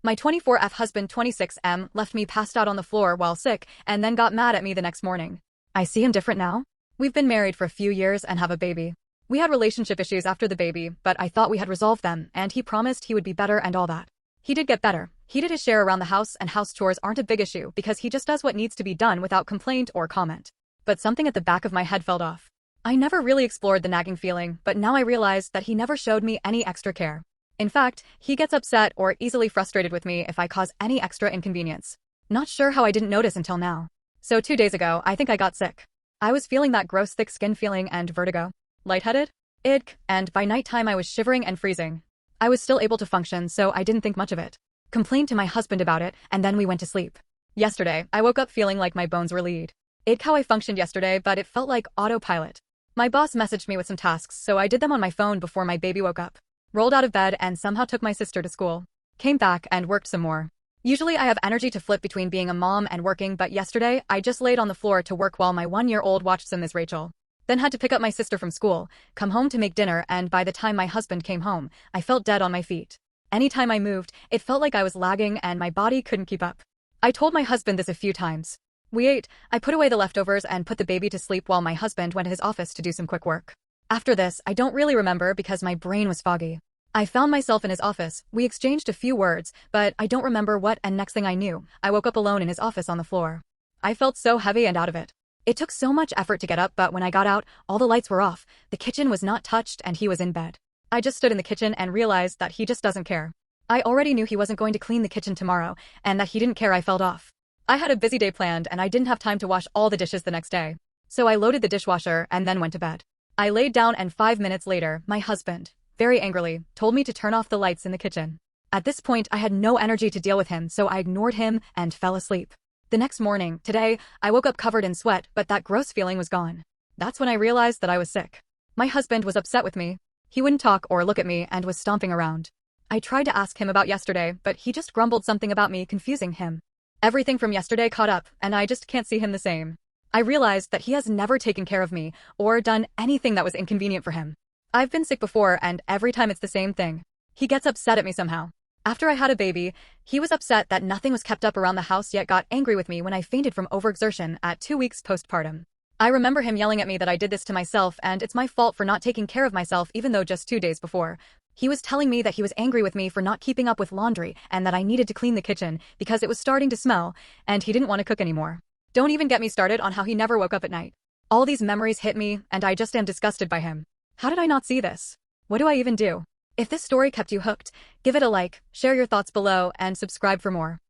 My 24F husband 26M left me passed out on the floor while sick and then got mad at me the next morning. I see him different now. We've been married for a few years and have a baby. We had relationship issues after the baby, but I thought we had resolved them, and he promised he would be better and all that. He did get better. He did his share around the house, and house chores aren't a big issue because he just does what needs to be done without complaint or comment. But something at the back of my head fell off. I never really explored the nagging feeling, but now I realize that he never showed me any extra care. In fact, he gets upset or easily frustrated with me if I cause any extra inconvenience. Not sure how I didn't notice until now. So 2 days ago, I think I got sick. I was feeling that gross thick skin feeling and vertigo. Lightheaded? Ick, and by nighttime I was shivering and freezing. I was still able to function, so I didn't think much of it. Complained to my husband about it, and then we went to sleep. Yesterday, I woke up feeling like my bones were lead. Ick how I functioned yesterday, but it felt like autopilot. My boss messaged me with some tasks, so I did them on my phone before my baby woke up. Rolled out of bed and somehow took my sister to school. Came back and worked some more. Usually I have energy to flip between being a mom and working, but yesterday I just laid on the floor to work while my 1-year-old watched some Ms. Rachel. Then had to pick up my sister from school, come home to make dinner, and by the time my husband came home, I felt dead on my feet. Anytime I moved, it felt like I was lagging and my body couldn't keep up. I told my husband this a few times. We ate, I put away the leftovers and put the baby to sleep while my husband went to his office to do some quick work. After this, I don't really remember because my brain was foggy. I found myself in his office, we exchanged a few words, but I don't remember what, and next thing I knew, I woke up alone in his office on the floor. I felt so heavy and out of it. It took so much effort to get up, but when I got out, all the lights were off, the kitchen was not touched, and he was in bed. I just stood in the kitchen and realized that he just doesn't care. I already knew he wasn't going to clean the kitchen tomorrow, and that he didn't care I felt off. I had a busy day planned and I didn't have time to wash all the dishes the next day. So I loaded the dishwasher and then went to bed. I laid down and 5 minutes later, my husband, very angrily, told me to turn off the lights in the kitchen. At this point, I had no energy to deal with him, so I ignored him and fell asleep. The next morning, today, I woke up covered in sweat, but that gross feeling was gone. That's when I realized that I was sick. My husband was upset with me. He wouldn't talk or look at me and was stomping around. I tried to ask him about yesterday, but he just grumbled something about me confusing him. Everything from yesterday caught up, and I just can't see him the same. I realized that he has never taken care of me or done anything that was inconvenient for him. I've been sick before, and every time it's the same thing. He gets upset at me somehow. After I had a baby, he was upset that nothing was kept up around the house yet got angry with me when I fainted from overexertion at 2 weeks postpartum. I remember him yelling at me that I did this to myself and it's my fault for not taking care of myself even though just 2 days before. He was telling me that he was angry with me for not keeping up with laundry and that I needed to clean the kitchen because it was starting to smell and he didn't want to cook anymore. Don't even get me started on how he never woke up at night. All these memories hit me and I just am disgusted by him. How did I not see this? What do I even do? If this story kept you hooked, give it a like, share your thoughts below, and subscribe for more.